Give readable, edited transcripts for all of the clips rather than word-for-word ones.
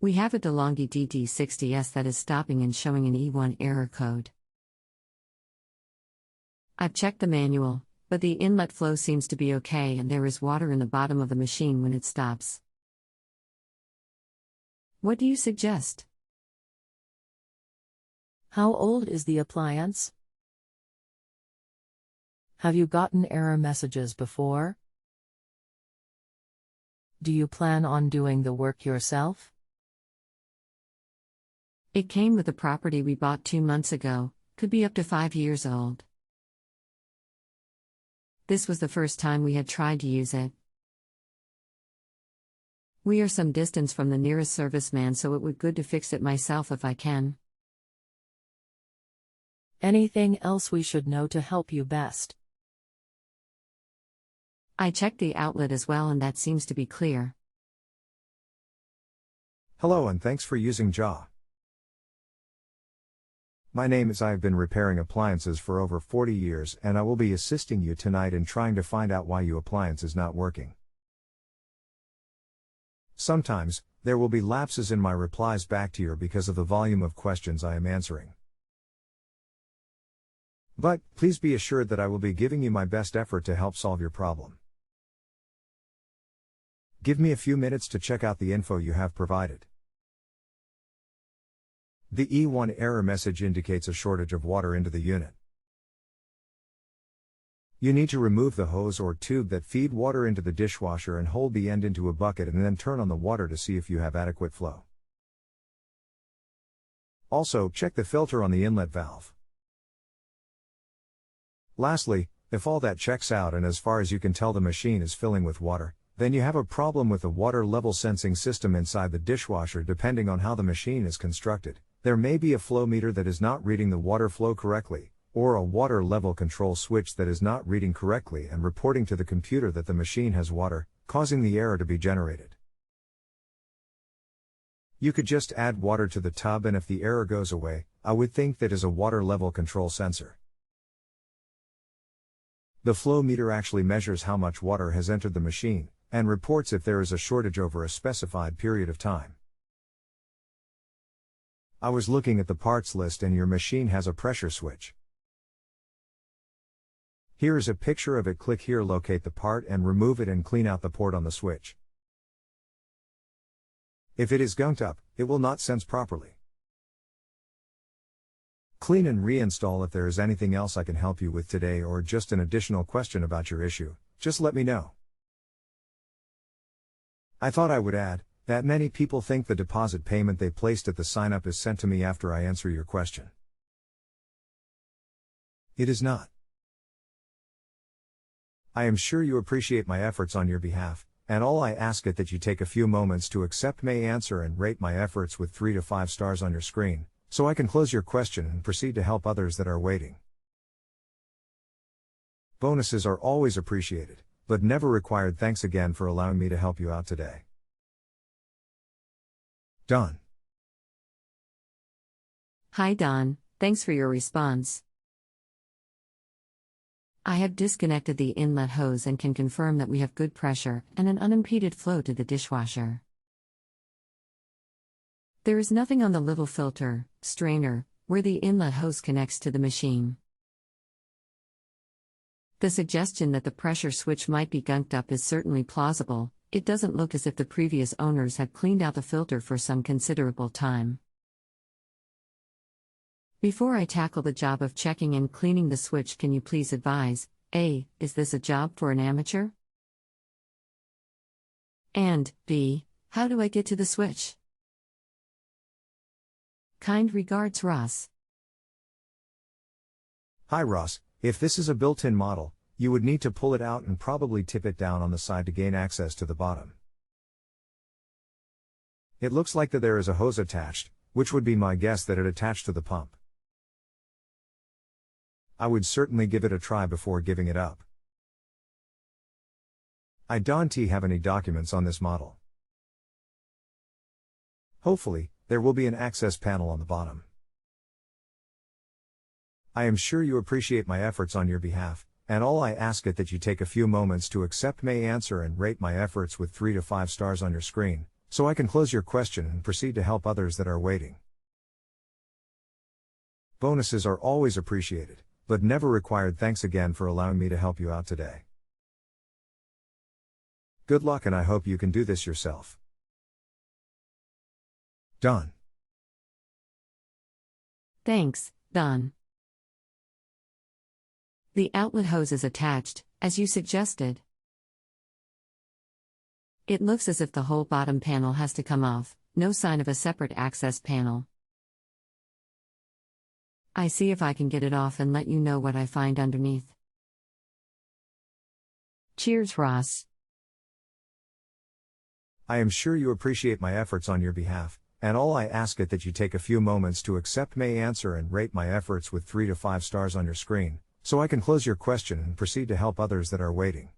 We have a Delonghi DEDW60S that is stopping and showing an E1 error code. I've checked the manual, but the inlet flow seems to be okay and there is water in the bottom of the machine when it stops. What do you suggest? How old is the appliance? Have you gotten error messages before? Do you plan on doing the work yourself? It came with the property we bought 2 months ago, could be up to 5 years old. This was the first time we had tried to use it. We are some distance from the nearest serviceman, so it would be good to fix it myself if I can. Anything else we should know to help you best? I checked the outlet as well and that seems to be clear. Hello and thanks for using JA. My name is I have been repairing appliances for over 40 years and I will be assisting you tonight in trying to find out why your appliance is not working. Sometimes, there will be lapses in my replies back to you because of the volume of questions I am answering. But, please be assured that I will be giving you my best effort to help solve your problem. Give me a few minutes to check out the info you have provided. The E1 error message indicates a shortage of water into the unit. You need to remove the hose or tube that feed water into the dishwasher and hold the end into a bucket and then turn on the water to see if you have adequate flow. Also, check the filter on the inlet valve. Lastly, if all that checks out and as far as you can tell the machine is filling with water, then you have a problem with the water level sensing system inside the dishwasher. Depending on how the machine is constructed, there may be a flow meter that is not reading the water flow correctly, or a water level control switch that is not reading correctly and reporting to the computer that the machine has water, causing the error to be generated. You could just add water to the tub and if the error goes away, I would think that is a water level control sensor. The flow meter actually measures how much water has entered the machine, and reports if there is a shortage over a specified period of time. I was looking at the parts list and your machine has a pressure switch. Here is a picture of it. Click here, locate the part and remove it and clean out the port on the switch. If it is gunked up, it will not sense properly. Clean and reinstall. If there is anything else I can help you with today or just an additional question about your issue, just let me know. I thought I would add that many people think the deposit payment they placed at the sign-up is sent to me after I answer your question. It is not. I am sure you appreciate my efforts on your behalf, and all I ask is that you take a few moments to accept my answer and rate my efforts with 3 to 5 stars on your screen, so I can close your question and proceed to help others that are waiting. Bonuses are always appreciated, but never required. Thanks again for allowing me to help you out today. Don. Hi Don, thanks for your response. I have disconnected the inlet hose and can confirm that we have good pressure and an unimpeded flow to the dishwasher. There is nothing on the little filter, strainer, where the inlet hose connects to the machine. The suggestion that the pressure switch might be gunked up is certainly plausible. It doesn't look as if the previous owners had cleaned out the filter for some considerable time. Before I tackle the job of checking and cleaning the switch, can you please advise, A, is this a job for an amateur? And, B, how do I get to the switch? Kind regards, Ross. Hi Ross, if this is a built-in model, you would need to pull it out and probably tip it down on the side to gain access to the bottom. It looks like that there is a hose attached, which would be my guess that it attached to the pump. I would certainly give it a try before giving it up. I don't have any documents on this model. Hopefully, there will be an access panel on the bottom. I am sure you appreciate my efforts on your behalf, and all I ask is that you take a few moments to accept my answer and rate my efforts with 3 to 5 stars on your screen, so I can close your question and proceed to help others that are waiting. Bonuses are always appreciated, but never required. Thanks again for allowing me to help you out today. Good luck, and I hope you can do this yourself. Done. Thanks, Don. The outlet hose is attached, as you suggested. It looks as if the whole bottom panel has to come off, no sign of a separate access panel. I see if I can get it off and let you know what I find underneath. Cheers, Ross. I am sure you appreciate my efforts on your behalf, and all I ask is that you take a few moments to accept my answer and rate my efforts with 3 to 5 stars on your screen, so I can close your question and proceed to help others that are waiting.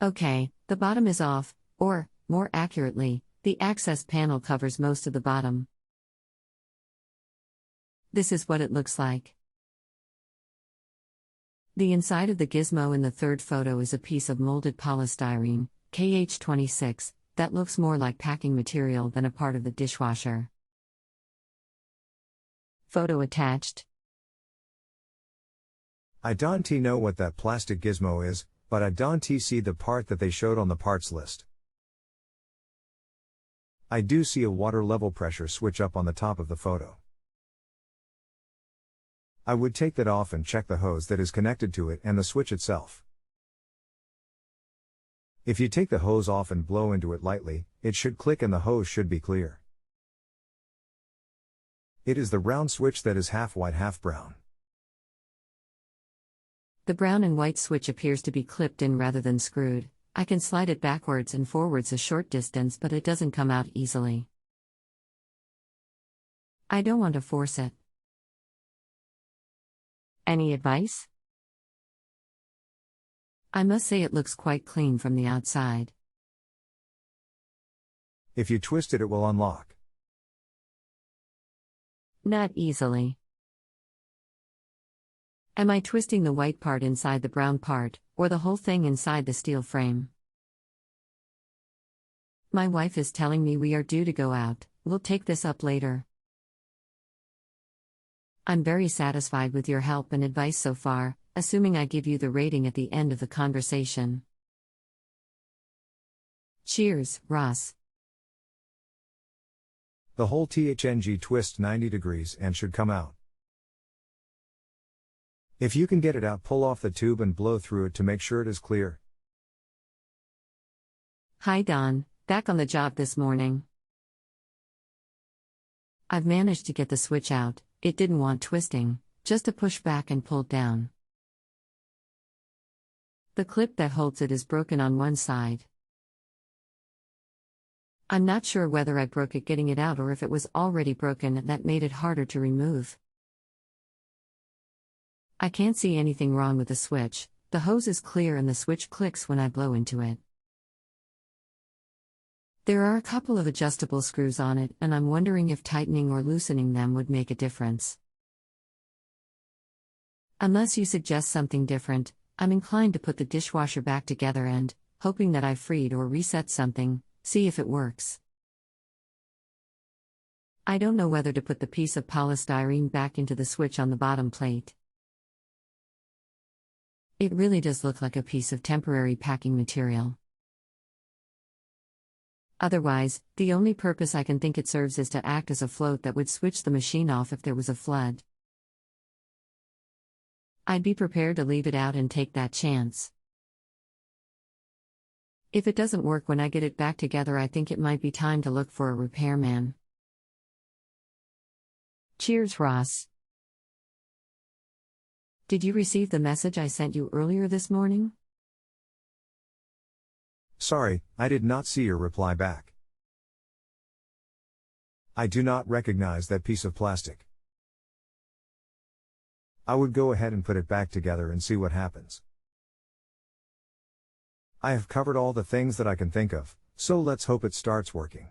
Okay, the bottom is off, or, more accurately, the access panel covers most of the bottom. This is what it looks like. The inside of the gizmo in the third photo is a piece of molded polystyrene, KH26, that looks more like packing material than a part of the dishwasher. Photo attached. I don't know what that plastic gizmo is, but I don't see the part that they showed on the parts list. I do see a water level pressure switch up on the top of the photo. I would take that off and check the hose that is connected to it and the switch itself. If you take the hose off and blow into it lightly, it should click and the hose should be clear. It is the round switch that is half white, half brown. The brown and white switch appears to be clipped in rather than screwed. I can slide it backwards and forwards a short distance, but it doesn't come out easily. I don't want to force it. Any advice? I must say it looks quite clean from the outside. If you twist it, it will unlock. Not easily. Am I twisting the white part inside the brown part, or the whole thing inside the steel frame? My wife is telling me we are due to go out. We'll take this up later. I'm very satisfied with your help and advice so far, assuming I give you the rating at the end of the conversation. Cheers, Ross. The whole THNG twist 90 degrees and should come out. If you can get it out, pull off the tube and blow through it to make sure it is clear. Hi Don, back on the job this morning. I've managed to get the switch out. It didn't want twisting, just a push back and pulled down. The clip that holds it is broken on one side. I'm not sure whether I broke it getting it out or if it was already broken and that made it harder to remove. I can't see anything wrong with the switch. The hose is clear and the switch clicks when I blow into it. There are a couple of adjustable screws on it, and I'm wondering if tightening or loosening them would make a difference. Unless you suggest something different, I'm inclined to put the dishwasher back together and, hoping that I've freed or reset something, see if it works. I don't know whether to put the piece of polystyrene back into the switch on the bottom plate. It really does look like a piece of temporary packing material. Otherwise, the only purpose I can think it serves is to act as a float that would switch the machine off if there was a flood. I'd be prepared to leave it out and take that chance. If it doesn't work when I get it back together, I think it might be time to look for a repairman. Cheers, Ross. Did you receive the message I sent you earlier this morning? Sorry, I did not see your reply back. I do not recognize that piece of plastic. I would go ahead and put it back together and see what happens. I have covered all the things that I can think of, so let's hope it starts working.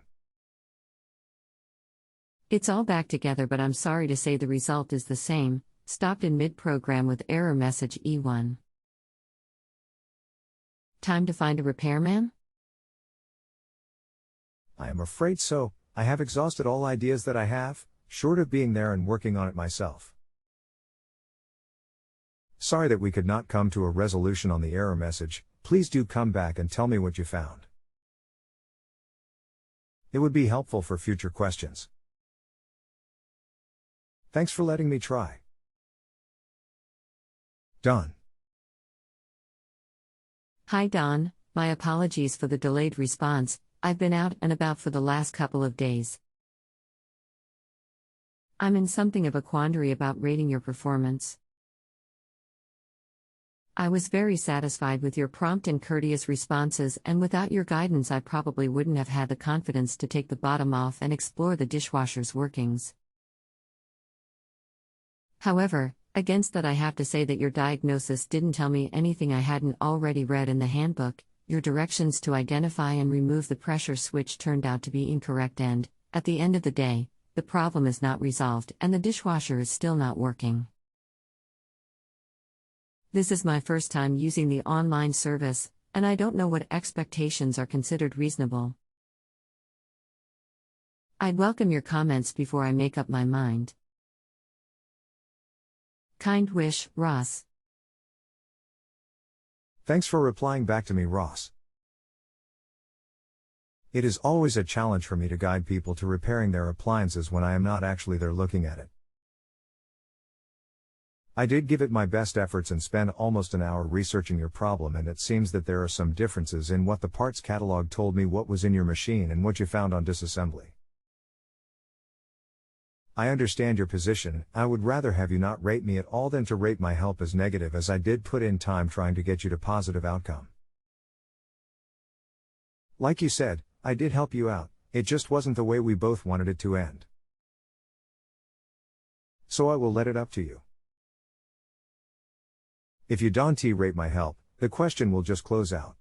It's all back together, but I'm sorry to say the result is the same, stopped in mid-program with error message E1. Time to find a repairman? I am afraid so. I have exhausted all ideas that I have, short of being there and working on it myself. Sorry that we could not come to a resolution on the error message. Please do come back and tell me what you found. It would be helpful for future questions. Thanks for letting me try. Don. Hi Don, my apologies for the delayed response. I've been out and about for the last couple of days. I'm in something of a quandary about rating your performance. I was very satisfied with your prompt and courteous responses, and without your guidance I probably wouldn't have had the confidence to take the bottom off and explore the dishwasher's workings. However, against that I have to say that your diagnosis didn't tell me anything I hadn't already read in the handbook. Your directions to identify and remove the pressure switch turned out to be incorrect and, at the end of the day, the problem is not resolved and the dishwasher is still not working. This is my first time using the online service, and I don't know what expectations are considered reasonable. I'd welcome your comments before I make up my mind. Kind wish, Ross. Thanks for replying back to me, Ross. It is always a challenge for me to guide people to repairing their appliances when I am not actually there looking at it. I did give it my best efforts and spend almost an hour researching your problem, and it seems that there are some differences in what the parts catalog told me what was in your machine and what you found on disassembly. I understand your position. I would rather have you not rate me at all than to rate my help as negative, as I did put in time trying to get you to positive outcome. Like you said, I did help you out, it just wasn't the way we both wanted it to end. So I will let it up to you. If you don't rate my help, the question will just close out.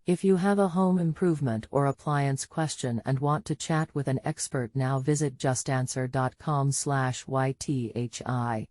If you have a home improvement or appliance question and want to chat with an expert now, visit JustAnswer.com/YTHI.